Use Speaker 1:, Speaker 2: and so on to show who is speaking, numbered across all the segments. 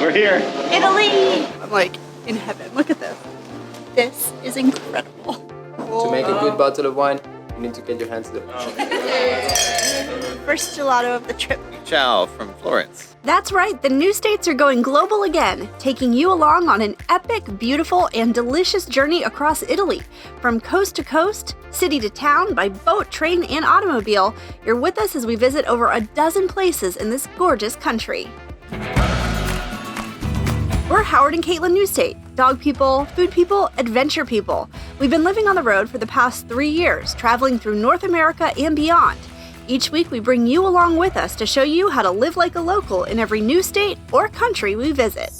Speaker 1: We're here.
Speaker 2: Italy! I'm like in heaven. Look at this. This is incredible.
Speaker 3: To make a good bottle of wine, you need to get your hands dirty.
Speaker 2: First gelato of the trip.
Speaker 1: Ciao from Florence.
Speaker 4: That's right, the Newstates are going global again, taking you along on an epic, beautiful, and delicious journey across Italy. From coast to coast, city to town, by boat, train, and automobile, you're with us as we visit over a dozen places in this gorgeous country. We're Howard and Caitlin Newstate, dog people, food people, adventure people. We've been living on the road for the past 3 years, traveling through North America and beyond. Each week, we bring you along with us to show you how to live like a local in every new state or country we visit.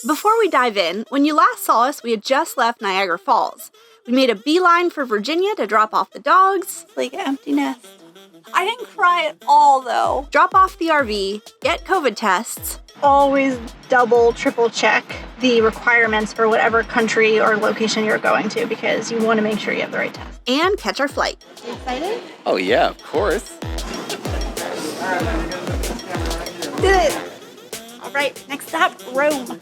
Speaker 4: Before we dive in, when you last saw us, we had just left Niagara Falls. We made a beeline for Virginia to drop off the dogs.
Speaker 2: Like an empty nest. I didn't cry at all, though.
Speaker 4: Drop off the RV, get COVID tests.
Speaker 2: Always double, triple check the requirements for whatever country or location you're going to because you want to make sure you have the right test.
Speaker 4: And catch our flight.
Speaker 2: You excited?
Speaker 1: Oh yeah, of course.
Speaker 2: Do it! All right, next stop, Rome.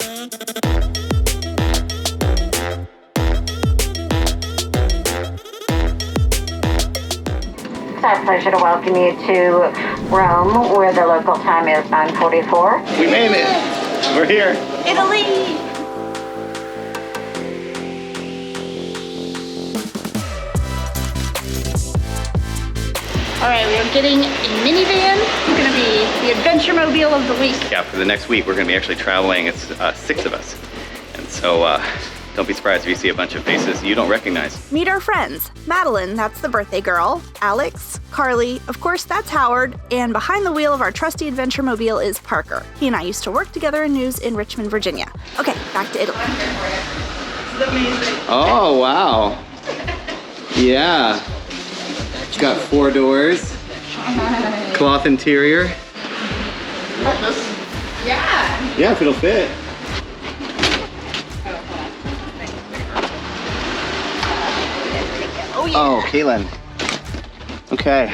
Speaker 5: It's our pleasure to welcome you to Rome, where the local time is 9:44.
Speaker 1: We made it. We're here.
Speaker 2: Italy! All right, we are getting a minivan. It's gonna be the adventure mobile of the week.
Speaker 1: Yeah, for the next week, we're gonna be actually traveling. It's 6 of us. And so, don't be surprised if you see a bunch of faces you don't recognize.
Speaker 4: Meet our friends. Madeline, that's the birthday girl. Alex, Carly, of course, that's Howard. And behind the wheel of our trusty adventure mobile is Parker. He and I used to work together in news in Richmond, Virginia. Okay, back to Italy.
Speaker 2: This is amazing.
Speaker 3: Oh, wow. Yeah. It's got 4 doors. Cloth interior.
Speaker 2: Yeah.
Speaker 3: Yeah, if it'll fit.
Speaker 2: Oh yeah.
Speaker 3: Oh, Caitlin. Okay.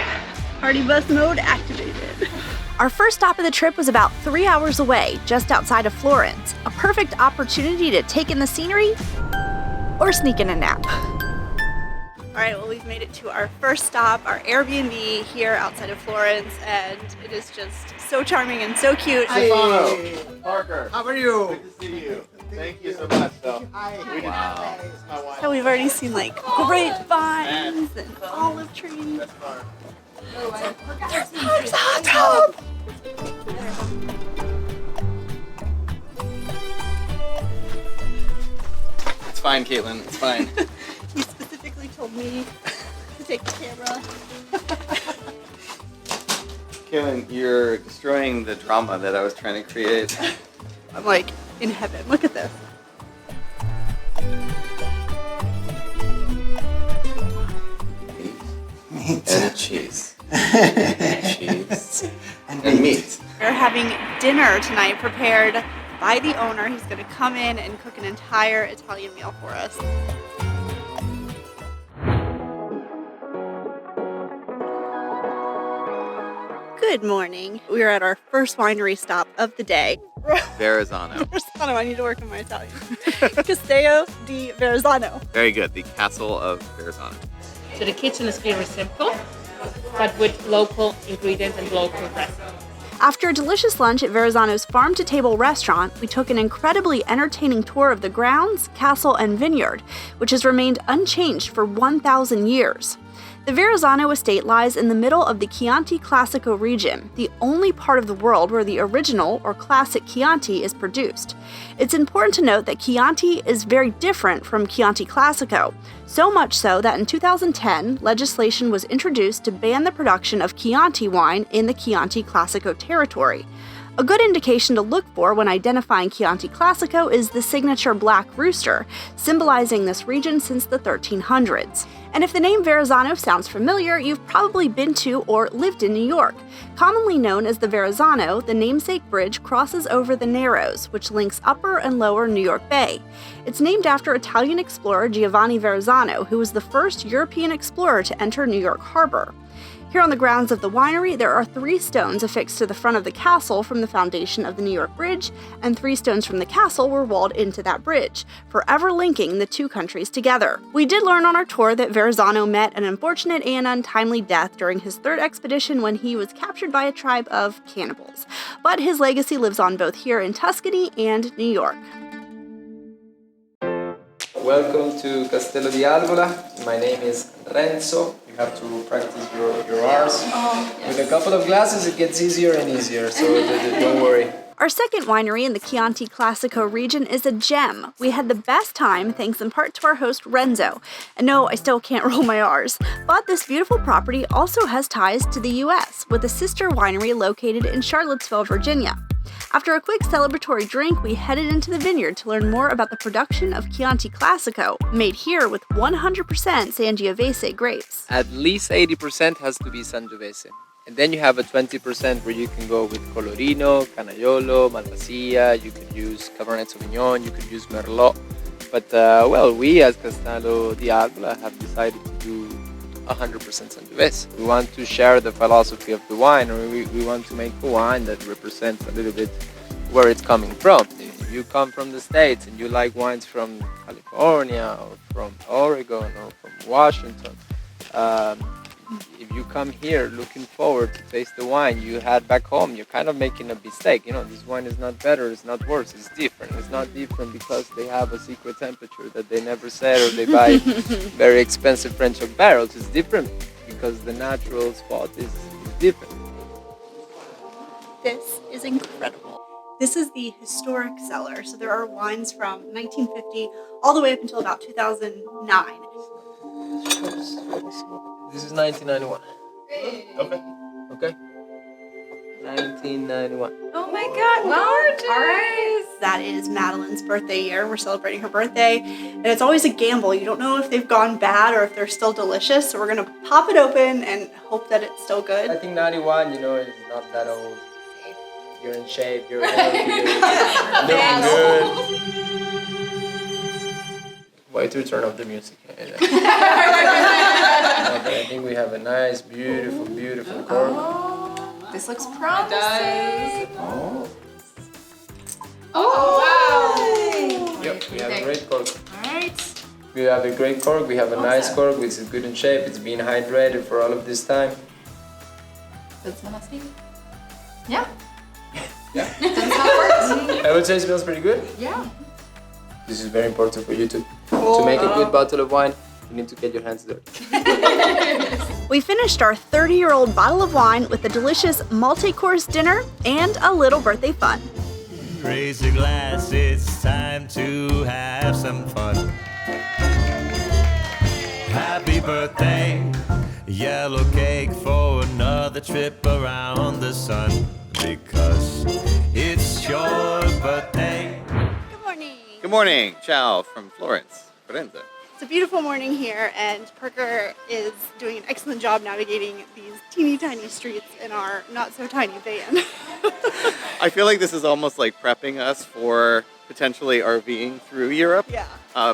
Speaker 2: Party bus mode activated.
Speaker 4: Our first stop of the trip was about 3 hours away, just outside of Florence. A perfect opportunity to take in the scenery or sneak in a nap.
Speaker 2: All right, well, we've made it to our first stop, our Airbnb here outside of Florence, and it is just so charming and so cute.
Speaker 3: Stefano, Parker.
Speaker 6: How are you?
Speaker 3: Good to see you. Thank you so much, Phil.
Speaker 6: Wow.
Speaker 2: So we've already seen like grapevines and olive trees. There's a hot tub!
Speaker 3: It's fine, Caitlin. It's fine.
Speaker 2: He specifically told me to take the camera.
Speaker 3: Caitlin, you're destroying the drama that I was trying to create.
Speaker 2: I'm like in heaven. Look at this.
Speaker 3: And cheese. Cheese. And meat.
Speaker 2: We're having dinner tonight prepared by the owner. He's going to come in and cook an entire Italian meal for us. Good morning. We are at our first winery stop of the day.
Speaker 1: Verrazzano.
Speaker 2: Verrazzano, I need to work on my Italian. Castello di Verrazzano.
Speaker 1: Very good. The castle of Verrazzano.
Speaker 7: So the kitchen is very simple, but with local ingredients and local recipes.
Speaker 4: After a delicious lunch at Verrazzano's farm-to-table restaurant, we took an incredibly entertaining tour of the grounds, castle, and vineyard, which has remained unchanged for 1,000 years. The Verrazzano estate lies in the middle of the Chianti Classico region, the only part of the world where the original or classic Chianti is produced. It's important to note that Chianti is very different from Chianti Classico, so much so that in 2010, legislation was introduced to ban the production of Chianti wine in the Chianti Classico territory. A good indication to look for when identifying Chianti Classico is the signature black rooster, symbolizing this region since the 1300s. And if the name Verrazzano sounds familiar, you've probably been to or lived in New York. Commonly known as the Verrazzano, the namesake bridge crosses over the Narrows, which links Upper and Lower New York Bay. It's named after Italian explorer Giovanni Verrazzano, who was the first European explorer to enter New York Harbor. Here on the grounds of the winery, there are 3 stones affixed to the front of the castle from the foundation of the New York Bridge, and 3 stones from the castle were walled into that bridge, forever linking the 2 countries together. We did learn on our tour that Verrazzano met an unfortunate and untimely death during his 3rd expedition when he was captured by a tribe of cannibals. But his legacy lives on both here in Tuscany and New York.
Speaker 6: Welcome to Castello di Albola. My name is Renzo. You have to practice your R's. With a couple of glasses it gets easier and easier, so don't worry.
Speaker 4: Our second winery in the Chianti Classico region is a gem. We had the best time thanks in part to our host Renzo. And no, I still can't roll my R's. But this beautiful property also has ties to the US, with a sister winery located in Charlottesville, Virginia. After a quick celebratory drink, we headed into the vineyard to learn more about the production of Chianti Classico, made here with 100% Sangiovese grapes.
Speaker 6: At least 80% has to be Sangiovese. And then you have a 20% where you can go with Colorino, Canaiolo, Malvasia, you could use Cabernet Sauvignon, you could use Merlot. But we as Castello di Albola have decided to do 100% Sangiovese. We want to share the philosophy of the wine, or we want to make a wine that represents a little bit where it's coming from. If you come from the States and you like wines from California or from Oregon or from Washington, if you come here looking forward to taste the wine you had back home, you're kind of making a mistake. You know, this wine is not better, it's not worse, it's different. It's not different because they have a secret temperature that they never said, or they buy very expensive French oak barrels. It's different because the natural spot is different.
Speaker 2: This is incredible. This is the historic cellar. So there are wines from 1950 all the way up until about 2009.
Speaker 6: This is 1991. Okay. 1991.
Speaker 2: Oh my God, gorgeous! That is Madeline's birthday year. We're celebrating her birthday, and it's always a gamble. You don't know if they've gone bad or if they're still delicious. So we're gonna pop it open and hope that it's still good.
Speaker 6: I think 91, you know, is not that old. You're in shape, you're healthy, you're looking good. Wait to turn off the music. Okay, I think we have a nice, beautiful cork.
Speaker 8: Oh, this looks promising.
Speaker 6: Oh, wow! Yep, we have a great cork.
Speaker 8: Alright.
Speaker 6: We have a great cork, we have a nice cork, which is good in shape, it's been hydrated for all of this time.
Speaker 8: Does it smell nasty? Yeah.
Speaker 6: Yeah.
Speaker 8: Does it smell worse?
Speaker 6: I would say it smells pretty good.
Speaker 8: Yeah.
Speaker 6: This is very important for you to make a good bottle of wine. You need to get your hands dirty.
Speaker 4: We finished our 30-year-old bottle of wine with a delicious multi-course dinner and a little birthday fun.
Speaker 9: Raise your glass, it's time to have some fun. Happy birthday, yellow cake for another trip around the sun. Because it's your birthday.
Speaker 2: Good morning.
Speaker 1: Good morning. Ciao from Florence. Firenze.
Speaker 2: It's a beautiful morning here, and Parker is doing an excellent job navigating these teeny tiny streets in our not so tiny van.
Speaker 1: I feel like this is almost like prepping us for potentially RVing through Europe.
Speaker 2: Yeah.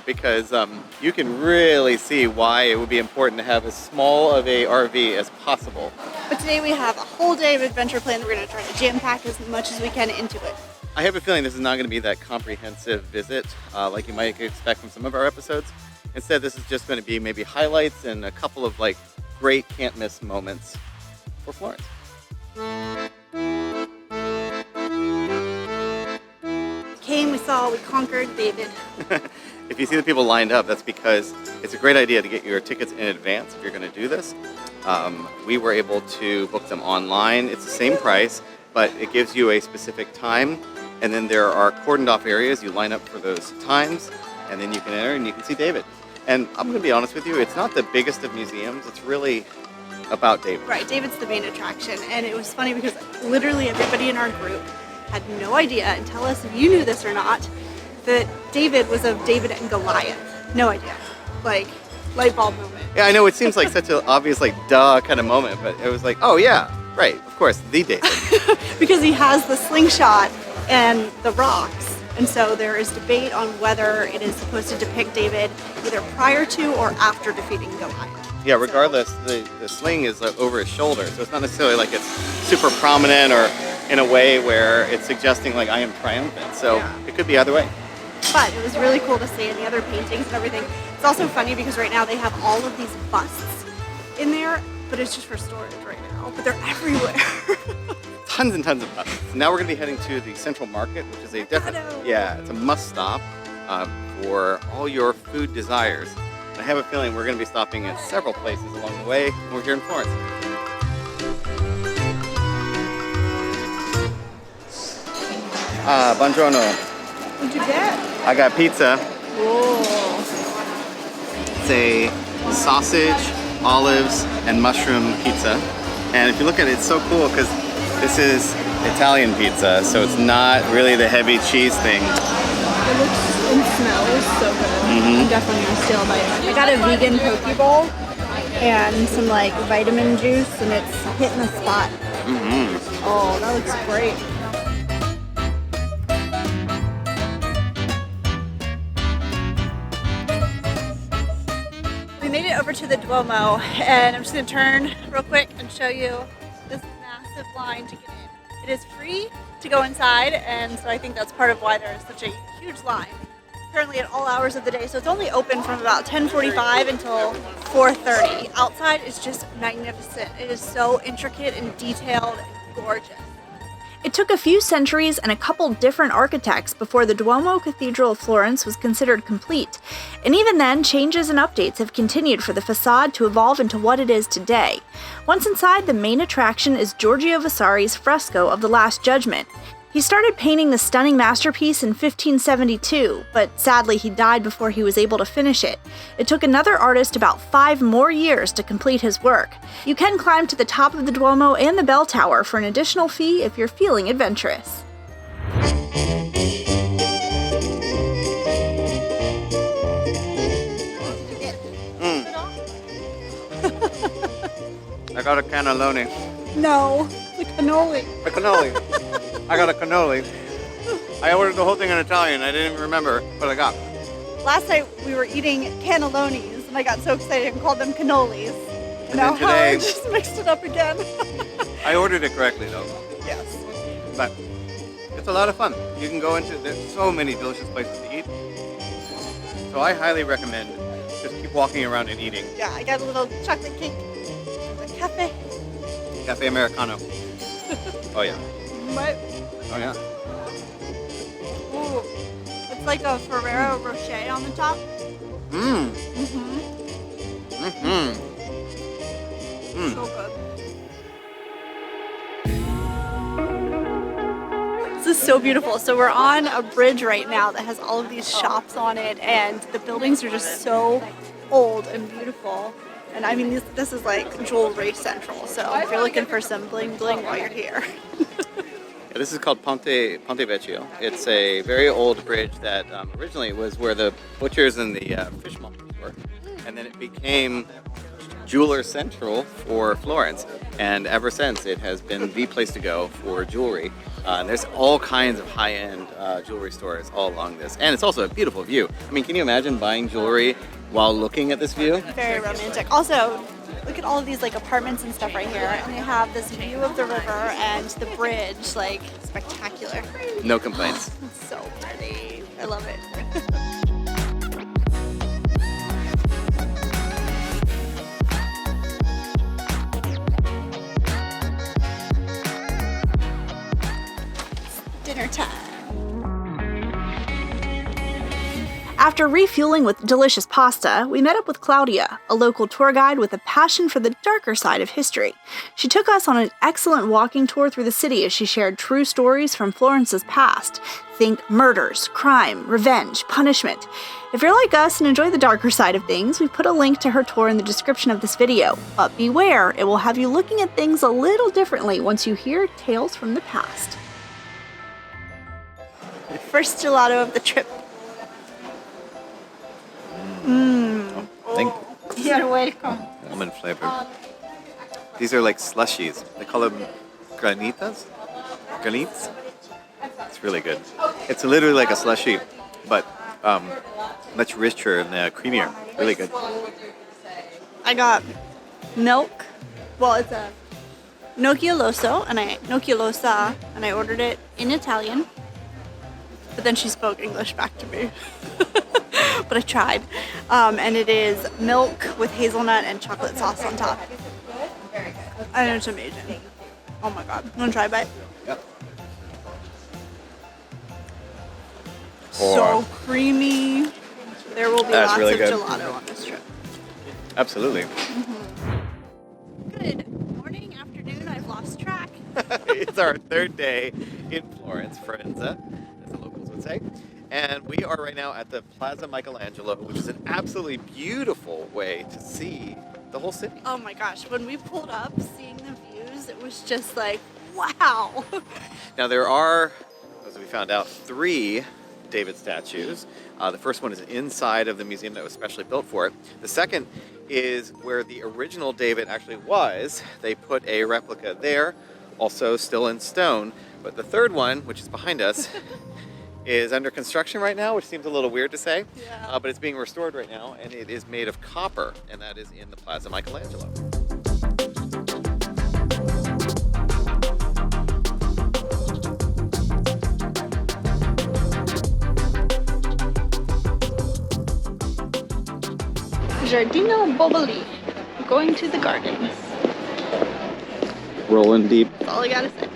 Speaker 1: Because you can really see why it would be important to have as small of a RV as possible.
Speaker 2: But today we have a whole day of adventure planned. We're going to try to jam pack as much as we can into it.
Speaker 1: I have a feeling this is not going to be that comprehensive visit like you might expect from some of our episodes. Instead, this is just going to be maybe highlights and a couple of like great can't miss moments for Florence.
Speaker 2: Came, we saw, we conquered, David.
Speaker 1: If you see the people lined up, that's because it's a great idea to get your tickets in advance if you're going to do this. We were able to book them online. It's the same price, but it gives you a specific time, and then there are cordoned off areas. You line up for those times, and then you can enter and you can see David. And I'm going to be honest with you, it's not the biggest of museums. It's really about David.
Speaker 2: Right, David's the main attraction, and it was funny because literally everybody in our group had no idea, and tell us if you knew this or not, that David was of David and Goliath. No idea. Like, light bulb moment.
Speaker 1: Yeah, I know it seems like such an obvious, like, duh kind of moment, but it was like, oh yeah, right, of course, the David.
Speaker 2: Because he has the slingshot and the rocks. And so there is debate on whether it is supposed to depict David either prior to or after defeating Goliath.
Speaker 1: Yeah, regardless, the sling is over his shoulder, so it's not necessarily like it's super prominent or in a way where it's suggesting like I am triumphant. So it could be either way.
Speaker 2: But it was really cool to see in the other paintings and everything. It's also funny because right now they have all of these busts in there, but it's just for storage right now. But they're everywhere.
Speaker 1: Tons and tons of busts. Now we're going to be heading to the Central Market, which is a definite, it's a must stop for all your food desires. I have a feeling we're going to be stopping at several places along the way when we're here in Florence. Buongiorno.
Speaker 2: What'd you get?
Speaker 1: I got pizza.
Speaker 2: Whoa.
Speaker 1: It's a sausage, olives, and mushroom pizza. And if you look at it, it's so cool because this is Italian pizza, so it's not really the heavy cheese thing.
Speaker 2: It looks and smells so good. I'm definitely gonna steal a bite. I got a vegan poke bowl and some like vitamin juice, and it's hitting the spot. Oh, that looks great. We made it over to the Duomo, and I'm just gonna turn real quick and show you this massive line to get in. It is free to go inside, and so I think that's part of why there is such a huge line. Currently at all hours of the day, so it's only open from about 10:45 until 4:30. Outside is just magnificent. It is so intricate and detailed and gorgeous.
Speaker 4: It took a few centuries and a couple different architects before the Duomo Cathedral of Florence was considered complete, and even then, changes and updates have continued for the facade to evolve into what it is today. Once inside, the main attraction is Giorgio Vasari's fresco of the Last Judgment. He started painting the stunning masterpiece in 1572, but sadly he died before he was able to finish it. It took another artist about 5 more years to complete his work. You can climb to the top of the Duomo and the bell tower for an additional fee if you're feeling adventurous.
Speaker 1: I got a cannelloni.
Speaker 2: No, the cannoli.
Speaker 1: A cannoli. I got a cannoli. I ordered the whole thing in Italian. I didn't even remember what I got.
Speaker 2: Last night we were eating cannellonis, and I got so excited and called them cannolis.
Speaker 1: And
Speaker 2: now
Speaker 1: then today,
Speaker 2: I just mixed it up again.
Speaker 1: I ordered it correctly though.
Speaker 2: Yes.
Speaker 1: But it's a lot of fun. You can go into, there's so many delicious places to eat. So I highly recommend just keep walking around and eating.
Speaker 2: Yeah, I got a little chocolate cake. A cafe.
Speaker 1: Cafe Americano. Oh yeah.
Speaker 2: What?
Speaker 1: Oh yeah.
Speaker 2: Ooh. It's like a Ferrero Rocher on the top. So good. This is so beautiful. So we're on a bridge right now that has all of these shops on it, and the buildings are just so old and beautiful. And I mean, this is like jewelry central. So if you're looking for some bling bling while you're here.
Speaker 1: This is called Ponte Vecchio. It's a very old bridge that originally was where the butchers and the fishmongers were, and then it became jeweler central for Florence. And ever since, it has been the place to go for jewelry. There's all kinds of high-end jewelry stores all along this, and it's also a beautiful view. I mean, can you imagine buying jewelry while looking at this view?
Speaker 2: Very romantic. Also, look at all of these like apartments and stuff right here, and they have this view of the river and the bridge, like spectacular.
Speaker 1: No complaints.
Speaker 2: It's so pretty. I love it. It's dinner time.
Speaker 4: After refueling with delicious pasta, we met up with Claudia, a local tour guide with a passion for the darker side of history. She took us on an excellent walking tour through the city as she shared true stories from Florence's past. Think murders, crime, revenge, punishment. If you're like us and enjoy the darker side of things, we put a link to her tour in the description of this video. But beware, it will have you looking at things a little differently once you hear tales from the past.
Speaker 2: First gelato of the trip.
Speaker 1: Thank
Speaker 2: You're welcome.
Speaker 1: Almond flavored. These are like slushies. They call them granitas? Granites? It's really good. It's literally like a slushie, but much richer and creamier. Really good.
Speaker 2: I got milk. Well, it's a nocciolosa, and I ordered it in Italian. But then she spoke English back to me. But I tried. And it is milk with hazelnut and chocolate sauce on top. And it's amazing. Oh my god. You want to try a bite?
Speaker 1: Yep.
Speaker 2: So creamy. There will be
Speaker 1: That's
Speaker 2: lots
Speaker 1: really
Speaker 2: of
Speaker 1: good.
Speaker 2: gelato on this trip.
Speaker 1: Absolutely.
Speaker 2: Good morning, afternoon. I've lost track.
Speaker 1: It's our third day in Florence, Firenze, as the locals would say. And we are right now at the Plaza Michelangelo, which is an absolutely beautiful way to see the whole city.
Speaker 2: Oh my gosh, when we pulled up, seeing the views, it was just like, wow.
Speaker 1: Now there are, as we found out, 3 David statues. The first one is inside of the museum that was specially built for it. The second is where the original David actually was. They put a replica there, also still in stone. But the third one, which is behind us, is under construction right now, which seems a little weird to say.
Speaker 2: Yeah.
Speaker 1: But it's being restored right now, and it is made of copper, and that is in the Plaza Michelangelo.
Speaker 2: Giardino Boboli. Going to the gardens.
Speaker 1: Rolling deep.
Speaker 2: That's all I gotta say.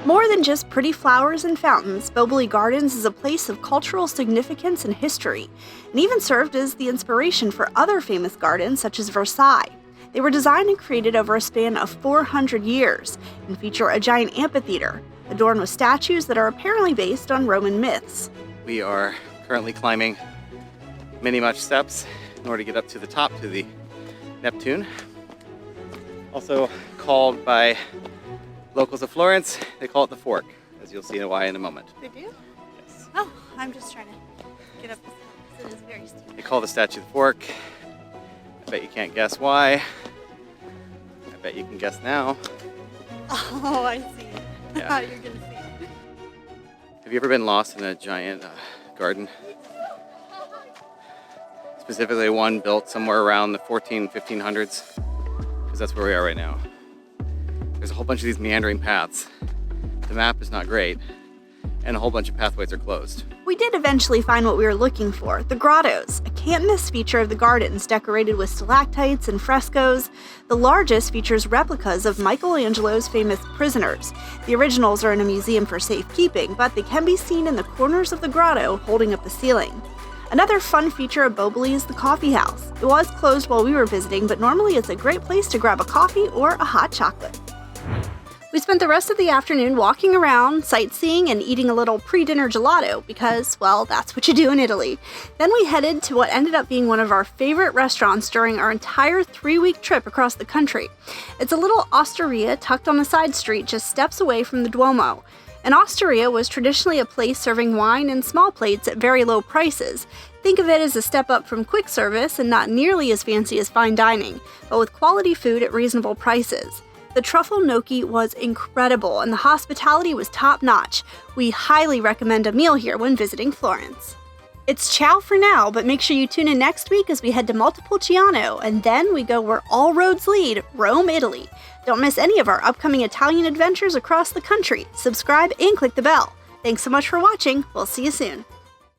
Speaker 4: More than just pretty flowers and fountains, Boboli Gardens is a place of cultural significance and history, and even served as the inspiration for other famous gardens such as Versailles. They were designed and created over a span of 400 years and feature a giant amphitheater, adorned with statues that are apparently based on Roman myths.
Speaker 1: We are currently climbing many much steps in order to get up to the top to the Neptune. Also called by locals of Florence, they call it the Fork, as you'll see why in a moment.
Speaker 2: They do?
Speaker 1: Yes.
Speaker 2: Oh, I'm just trying to get up this hill because it is very steep.
Speaker 1: They call the statue the Fork. I bet you can't guess why. I bet you can guess now.
Speaker 2: Oh, I see.
Speaker 1: Yeah.
Speaker 2: You're gonna see.
Speaker 1: Have you ever been lost in a giant garden? Specifically one built somewhere around the 1500s, because that's where we are right now. There's a whole bunch of these meandering paths. The map is not great, and a whole bunch of pathways are closed.
Speaker 4: We did eventually find what we were looking for, the grottos, a can't-miss feature of the gardens decorated with stalactites and frescoes. The largest features replicas of Michelangelo's famous prisoners. The originals are in a museum for safekeeping, but they can be seen in the corners of the grotto holding up the ceiling. Another fun feature of Boboli is the coffee house. It was closed while we were visiting, but normally it's a great place to grab a coffee or a hot chocolate. We spent the rest of the afternoon walking around, sightseeing, and eating a little pre-dinner gelato because, well, that's what you do in Italy. Then we headed to what ended up being one of our favorite restaurants during our entire 3-week trip across the country. It's a little osteria tucked on a side street just steps away from the Duomo. An osteria was traditionally a place serving wine in small plates at very low prices. Think of it as a step up from quick service and not nearly as fancy as fine dining, but with quality food at reasonable prices. The truffle gnocchi was incredible and the hospitality was top-notch. We highly recommend a meal here when visiting Florence. It's ciao for now, but make sure you tune in next week as we head to Montepulciano, and then we go where all roads lead, Rome, Italy. Don't miss any of our upcoming Italian adventures across the country. Subscribe and click the bell. Thanks so much for watching. We'll see you soon.